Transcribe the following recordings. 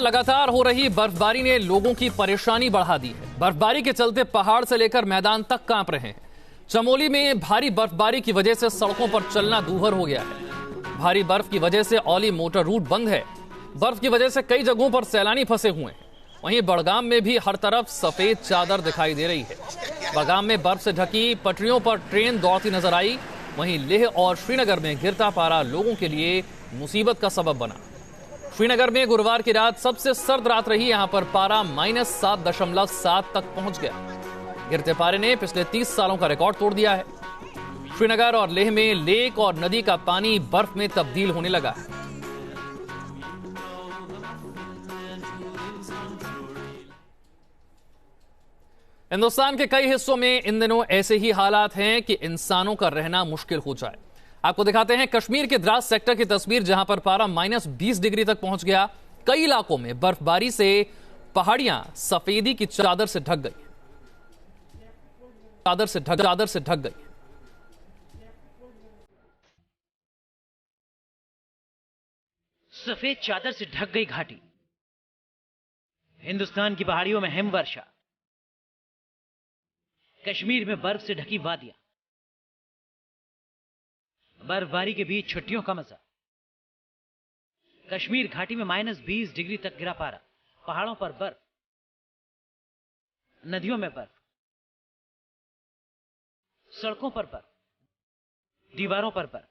लगातार हो रही बर्फबारी ने लोगों की परेशानी बढ़ा दी है। बर्फबारी के चलते पहाड़ से लेकर मैदान तक कांप रहे हैं। चमोली में भारी बर्फबारी की वजह से सड़कों पर चलना दूभर हो गया है। भारी बर्फ की वजह से औली मोटर रूट बंद है। बर्फ की वजह से कई जगहों पर सैलानी फंसे हुए हैं। वहीं बड़गाम में भी हर तरफ सफेद चादर दिखाई दे रही है। बड़गाम में बर्फ से ढकी पटरियों पर ट्रेन दौड़ती नजर आई। वहीं लेह और श्रीनगर में गिरता पारा लोगों के लिए मुसीबत का सबब बना। श्रीनगर में गुरुवार की रात सबसे सर्द रात रही। यहां पर पारा -7.7 तक पहुंच गया। गिरते पारे ने पिछले 30 सालों का रिकॉर्ड तोड़ दिया है। श्रीनगर और लेह में लेक और नदी का पानी बर्फ में तब्दील होने लगा है। हिंदुस्तान के कई हिस्सों में इन दिनों ऐसे ही हालात हैं कि इंसानों का रहना मुश्किल हो जाए। आपको दिखाते हैं कश्मीर के द्रास सेक्टर की तस्वीर, जहां पर पारा -20 डिग्री तक पहुंच गया। कई इलाकों में बर्फबारी से पहाड़ियां सफेदी की चादर से ढक गई। चादर से ढक गई। सफेद चादर से ढक गई घाटी। हिंदुस्तान की पहाड़ियों में हिमवर्षा। कश्मीर में बर्फ से ढकी वादियां। बर्फबारी के बीच छुट्टियों का मजा। कश्मीर घाटी में -20 डिग्री तक गिरा पारा। पहाड़ों पर बर्फ, नदियों में बर्फ, सड़कों पर बर्फ, दीवारों पर बर्फ।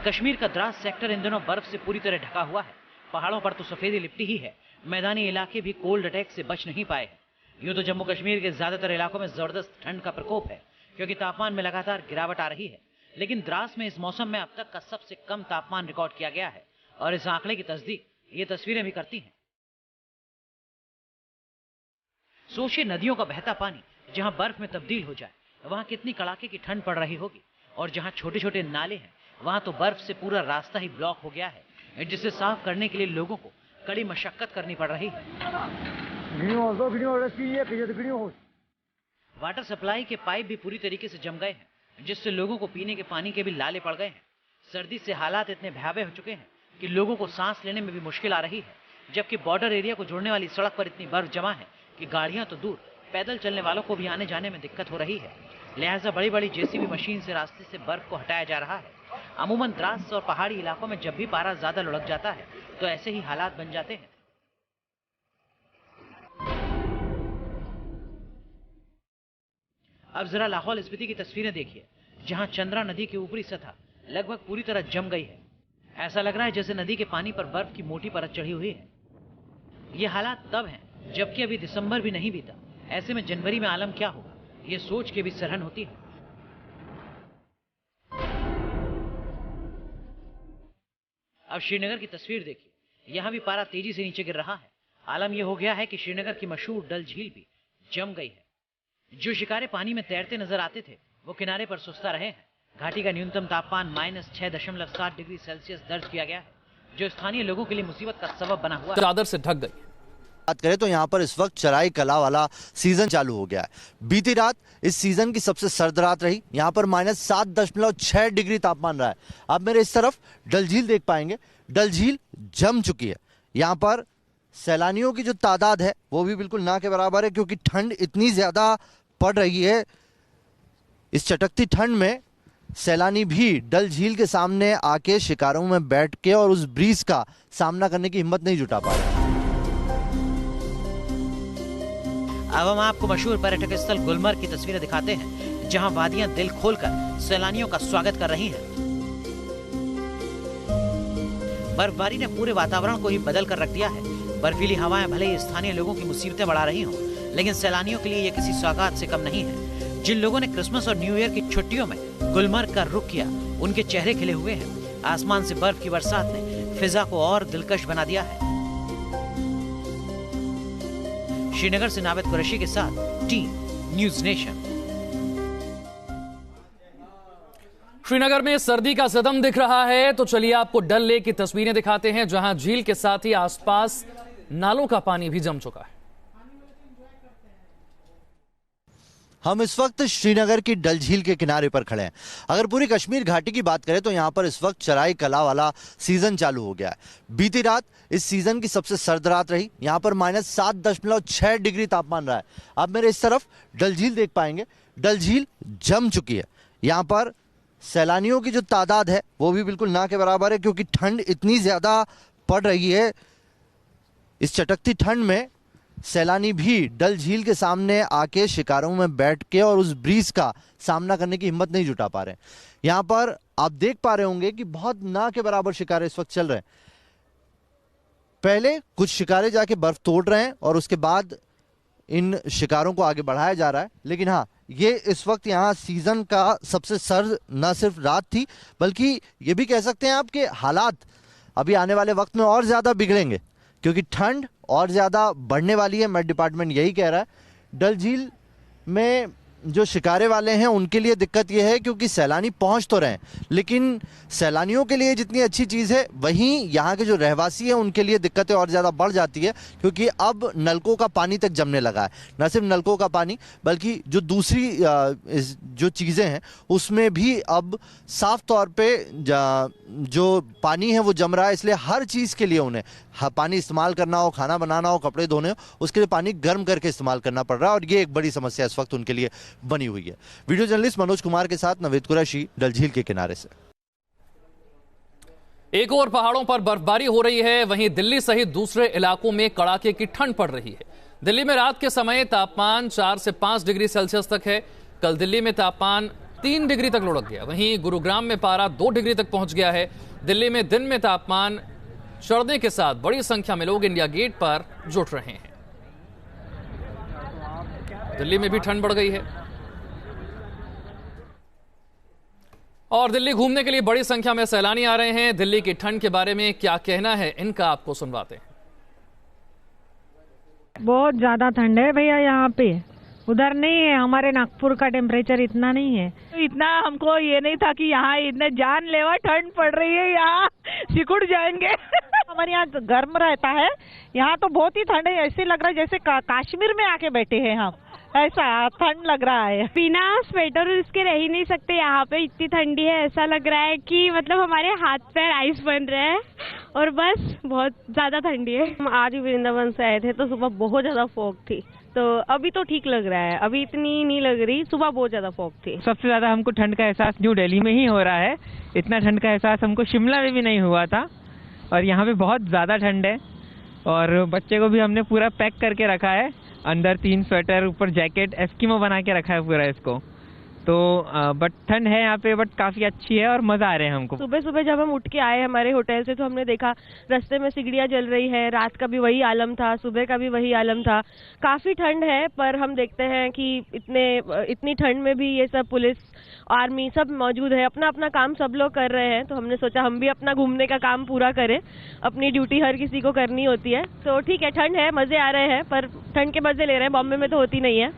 कश्मीर का द्रास सेक्टर इन दिनों बर्फ से पूरी तरह ढका हुआ है। पहाड़ों पर तो सफेदी लिपटी ही है। मैदानी इलाके भी कोल्ड अटैक से बच नहीं पाए हैं। यूं तो जम्मू कश्मीर के ज्यादातर इलाकों में जबरदस्त ठंड का प्रकोप है, क्योंकि तापमान में लगातार गिरावट आ रही है। लेकिन द्रास में इस मौसम में अब तक का सबसे कम तापमान रिकॉर्ड किया गया है और इस आंकड़े की तस्दीक ये तस्वीरें भी करती हैं। सोचिए, नदियों का बहता पानी जहां बर्फ में तब्दील हो जाए, वहां कितनी कड़ाके की ठंड पड़ रही होगी। और जहां छोटे छोटे नाले हैं, वहां तो बर्फ से पूरा रास्ता ही ब्लॉक हो गया है, जिसे साफ करने के लिए लोगों को कड़ी मशक्कत करनी पड़ रही है। वाटर सप्लाई के पाइप भी पूरी तरीके से जम गए हैं, जिससे लोगों को पीने के पानी के भी लाले पड़ गए हैं। सर्दी से हालात इतने भयावह हो चुके हैं कि लोगों को सांस लेने में भी मुश्किल आ रही है। जबकि बॉर्डर एरिया को जोड़ने वाली सड़क पर इतनी बर्फ जमा है कि गाड़ियां तो दूर, पैदल चलने वालों को भी आने जाने में दिक्कत हो रही है। लिहाजा बड़ी बड़ी जेसीबी मशीन से रास्ते से बर्फ को हटाया जा रहा है। अमूमन द्रास और पहाड़ी इलाकों में जब भी पारा ज्यादा लुढ़क जाता है तो ऐसे ही हालात बन जाते हैं। अब जरा लाहौल स्पीति की तस्वीरें देखिए, जहां चंद्रा नदी की ऊपरी सतह लगभग पूरी तरह जम गई है। ऐसा लग रहा है जैसे नदी के पानी पर बर्फ की मोटी परत चढ़ी हुई है। ये हालात तब हैं जबकि अभी दिसंबर भी नहीं बीता। ऐसे में जनवरी में आलम क्या होगा, ये सोच के भी सरहन होती है। अब श्रीनगर की तस्वीर देखिए, यहां भी पारा तेजी से नीचे गिर रहा है। आलम यह हो गया है कि श्रीनगर की मशहूर डल झील भी जम गई है। जो शिकारे पानी में तैरते नजर आते थे, वो किनारे पर सुस्ता रहे हैं। घाटी का न्यूनतम तापमान -6.7 डिग्री सेल्सियस दर्ज किया गया है, जो स्थानीय लोगों के लिए मुसीबत का सबब बना हुआ है। चादर से ढक गई। बात करें तो यहाँ पर इस वक्त चराई कला वाला सीजन चालू हो गया है। बीती रात इस सीजन की सबसे सर्द रात रही। यहाँ पर -7.6 डिग्री तापमान रहा है। आप मेरे इस तरफ डल झील देख पाएंगे। डल झील जम चुकी है। यहाँ पर सैलानियों की जो तादाद है वो भी बिल्कुल ना के बराबर है, क्योंकि ठंड इतनी ज्यादा पड़ रही है। इस चटकती ठंड में सैलानी भी डल झील के सामने आके शिकारों में बैठ के और उस ब्रीज का सामना करने की हिम्मत नहीं जुटा पा रहे। अब हम आपको मशहूर पर्यटक स्थल गुलमर्ग की तस्वीरें दिखाते हैं, जहां वादियां दिल खोलकर सैलानियों का स्वागत कर रही हैं। बर्फबारी ने पूरे वातावरण को ही बदल कर रख दिया है। बर्फीली हवाएं भले ही स्थानीय लोगों की मुसीबतें बढ़ा रही हों, लेकिन सैलानियों के लिए यह किसी सौगात से कम नहीं है। जिन लोगों ने क्रिसमस और न्यू ईयर की छुट्टियों में गुलमर्ग का रुख किया, उनके चेहरे खिले हुए हैं। आसमान से बर्फ की बरसात ने फिजा को और दिलकश बना दिया है। श्रीनगर से नाविद कुरैशी के साथ टीम न्यूज नेशन। श्रीनगर में सर्दी का सदम दिख रहा है, तो चलिए आपको डल लेक की तस्वीरें दिखाते हैं, जहां झील के साथ ही आसपास नालों का पानी भी जम चुका है। हम इस वक्त श्रीनगर की डल झील के किनारे पर खड़े हैं। अगर पूरी कश्मीर घाटी की बात करें तो यहाँ पर इस वक्त चराई कला वाला सीजन चालू हो गया है। बीती रात इस सीजन की सबसे सर्द रात रही। यहाँ पर -7.6 डिग्री तापमान रहा है। आप मेरे इस तरफ डल झील देख पाएंगे, डल झील जम चुकी है। यहाँ पर सैलानियों की जो तादाद है वो भी बिल्कुल ना के बराबर है, क्योंकि ठंड इतनी ज्यादा पड़ रही है। इस चटकती ठंड में सैलानी भी डल झील के सामने आके शिकारों में बैठ के और उस ब्रीज का सामना करने की हिम्मत नहीं जुटा पा रहे हैं। यहाँ पर आप देख पा रहे होंगे कि बहुत ना के बराबर शिकारे इस वक्त चल रहे हैं। पहले कुछ शिकारे जाके बर्फ तोड़ रहे हैं और उसके बाद इन शिकारों को आगे बढ़ाया जा रहा है। लेकिन हाँ, ये इस वक्त यहाँ सीजन का सबसे सर्द न सिर्फ रात थी, बल्कि ये भी कह सकते हैं आप कि हालात अभी आने वाले वक्त में और ज्यादा बिगड़ेंगे, क्योंकि ठंड और ज्यादा बढ़ने वाली है। मेट डिपार्टमेंट यही कह रहा है। डल झील में जो शिकारे वाले हैं उनके लिए दिक्कत यह है क्योंकि सैलानी पहुंच तो रहे हैं, लेकिन सैलानियों के लिए जितनी अच्छी चीज़ है वहीं यहाँ के जो रहवासी हैं उनके लिए दिक्कतें और ज़्यादा बढ़ जाती है, क्योंकि अब नलकों का पानी तक जमने लगा है। न सिर्फ नलकों का पानी बल्कि जो दूसरी जो चीज़ें हैं उसमें भी अब साफ तौर पे जो पानी है वो जम रहा है। इसलिए हर चीज़ के लिए उन्हें पानी इस्तेमाल करना हो, खाना बनाना हो, कपड़े धोने हो, उसके लिए पानी गर्म करके इस्तेमाल करना पड़ रहा है और ये एक बड़ी समस्या इस वक्त उनके लिए बनी हुई है। वीडियो जर्नलिस्ट मनोज कुमार के साथ नवेद कुरैशी, डल झील के किनारे से। एक और पहाड़ों पर बर्फबारी हो रही है, वहीं दिल्ली सहित दूसरे इलाकों में कड़ाके की ठंड पड़ रही है। दिल्ली में रात के समय तापमान 4 से 5 डिग्री सेल्सियस तक है। कल दिल्ली में तापमान 3 डिग्री तक लुढ़क गया। वहीं गुरुग्राम में पारा 2 डिग्री तक पहुंच गया है। दिल्ली में दिन में तापमान चढ़ने के साथ बड़ी संख्या में लोग इंडिया गेट पर जुट रहे हैं। दिल्ली में भी ठंड बढ़ गई है और दिल्ली घूमने के लिए बड़ी संख्या में सैलानी आ रहे हैं। दिल्ली की ठंड के बारे में क्या कहना है इनका, आपको सुनवाते हैं। बहुत ज्यादा ठंड है भैया यहाँ पे, उधर नहीं है। हमारे नागपुर का टेम्परेचर इतना नहीं है। इतना हमको ये नहीं था कि यहाँ इतने जानलेवा ठंड पड़ रही है, यहाँ सिकुड़ जाएंगे। हमारे यहाँ गर्म रहता है, यहाँ तो बहुत ही ठंड है। ऐसे लग रहा है जैसे कश्मीर में आके बैठे हैं हम, ऐसा ठंड लग रहा है। बिना स्वेटर इसके रह ही नहीं सकते, यहाँ पे इतनी ठंडी है। ऐसा लग रहा है कि मतलब हमारे हाथ पैर आइस बन रहे हैं और बस बहुत ज्यादा ठंडी है। हम आज वृंदावन से आए थे तो सुबह बहुत ज्यादा फॉग थी, तो अभी तो ठीक लग रहा है, अभी इतनी नहीं लग रही। सुबह बहुत ज्यादा फॉग थी। सबसे ज्यादा हमको ठंड का एहसास न्यू दिल्ली में ही हो रहा है। इतना ठंड का एहसास हमको शिमला में भी नहीं हुआ था और यहाँ पे बहुत ज्यादा ठंड है। और बच्चे को भी हमने पूरा पैक करके रखा है, अंदर 3 स्वेटर, ऊपर जैकेट, एस्किमो बना के रखा है पूरा इसको। तो बट ठंड है यहाँ पे, बट काफी अच्छी है और मजा आ रहा है हमको। सुबह सुबह जब हम उठ के आए हमारे होटल से तो हमने देखा रास्ते में सिगड़ियाँ जल रही है। रात का भी वही आलम था, सुबह का भी वही आलम था। काफी ठंड है, पर हम देखते हैं कि इतनी ठंड में भी ये सब पुलिस, आर्मी सब मौजूद है। अपना अपना काम सब लोग कर रहे हैं, तो हमने सोचा हम भी अपना घूमने का काम पूरा करें। अपनी ड्यूटी हर किसी को करनी होती है। तो ठीक है, ठंड है, मजे आ रहे हैं, पर ठंड के मजे ले रहे हैं। बॉम्बे में तो होती नहीं है।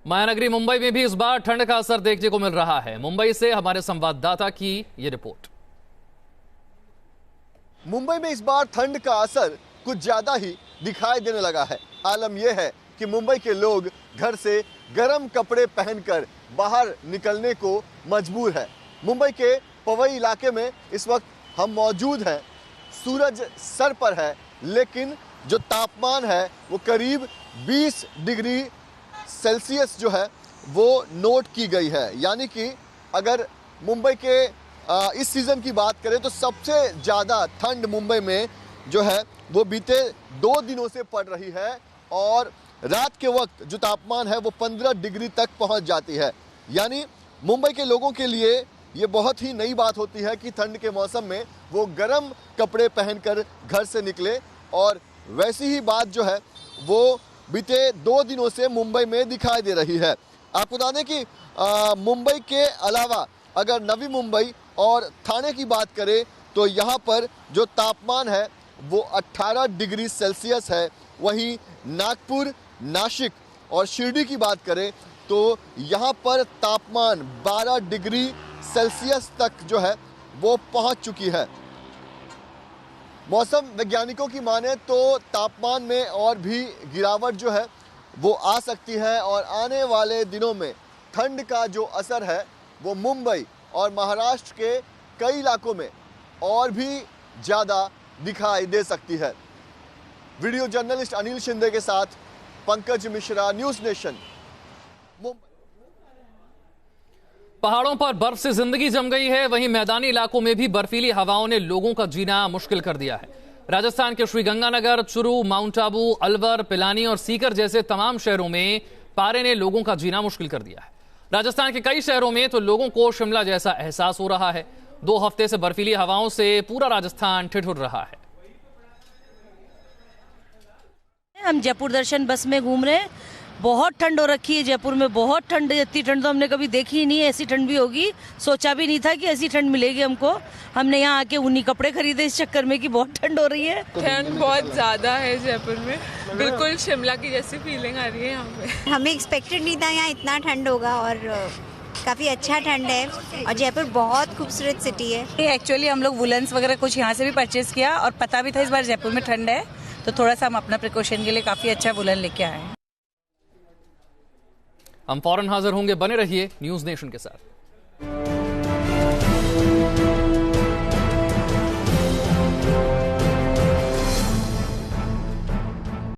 मायानगरी मुंबई में भी इस बार ठंड का असर देखने को मिल रहा है। मुंबई से हमारे संवाददाता की ये रिपोर्ट। मुंबई में इस बार ठंड का असर कुछ ज्यादा ही दिखाई देने लगा है। आलम यह है कि मुंबई के लोग घर से गर्म कपड़े पहनकर बाहर निकलने को मजबूर है। मुंबई के पवई इलाके में इस वक्त हम मौजूद हैं। सूरज सर पर है, लेकिन जो तापमान है वो करीब 20 डिग्री सेल्सियस जो है वो नोट की गई है। यानी कि अगर मुंबई के इस सीज़न की बात करें तो सबसे ज़्यादा ठंड मुंबई में जो है वो बीते 2 दिनों से पड़ रही है और रात के वक्त जो तापमान है वो 15 डिग्री तक पहुंच जाती है। यानी मुंबई के लोगों के लिए ये बहुत ही नई बात होती है कि ठंड के मौसम में वो गर्म कपड़े पहनकर घर से निकले। और वैसी ही बात जो है वो बीते 2 दिनों से मुंबई में दिखाई दे रही है। आपको बता दें कि मुंबई के अलावा अगर नवी मुंबई और ठाणे की बात करें तो यहाँ पर जो तापमान है वो 18 डिग्री सेल्सियस है। वहीं नागपुर, नासिक और शिरडी की बात करें तो यहाँ पर तापमान 12 डिग्री सेल्सियस तक जो है वो पहुँच चुकी है। मौसम वैज्ञानिकों की माने तो तापमान में और भी गिरावट जो है वो आ सकती है और आने वाले दिनों में ठंड का जो असर है वो मुंबई और महाराष्ट्र के कई इलाकों में और भी ज़्यादा दिखाई दे सकती है। वीडियो जर्नलिस्ट अनिल शिंदे के साथ पंकज मिश्रा, न्यूज़ नेशन, मुंबई। पहाड़ों पर बर्फ से जिंदगी जम गई है, वहीं मैदानी इलाकों में भी बर्फीली हवाओं ने लोगों का जीना मुश्किल कर दिया है। राजस्थान के श्रीगंगानगर, चुरू, माउंट आबू, अलवर, पिलानी और सीकर जैसे तमाम शहरों में पारे ने लोगों का जीना मुश्किल कर दिया है। राजस्थान के कई शहरों में तो लोगों को शिमला जैसा एहसास हो रहा है। 2 हफ्ते से बर्फीली हवाओं से पूरा राजस्थान ठिठुर रहा है। हम जयपुर दर्शन बस में घूम रहे हैं, बहुत ठंड हो रखी है जयपुर में, बहुत ठंड। इतनी ठंड तो हमने कभी देखी ही नहीं है, ऐसी ठंड भी होगी सोचा भी नहीं था कि ऐसी ठंड मिलेगी हमको। हमने यहाँ आके ऊनी कपड़े खरीदे इस चक्कर में कि बहुत ठंड हो रही है। ठंड बहुत ज्यादा है जयपुर में, बिल्कुल शिमला की जैसी फीलिंग आ रही है यहाँ पे। हमें एक्सपेक्टेड नहीं था यहाँ इतना ठंड होगा और काफ़ी अच्छा ठंड है और जयपुर बहुत खूबसूरत सिटी है। एक्चुअली हम लोग वुलन्स वगैरह कुछ यहाँ से भी परचेज किया और पता भी था इस बार जयपुर में ठंड है, तो थोड़ा सा हम अपना प्रिकॉशन के लिए काफ़ी अच्छा वुलन लेके आए हैं। हम फौरन हाजिर होंगे, बने रहिए न्यूज़ नेशन के साथ।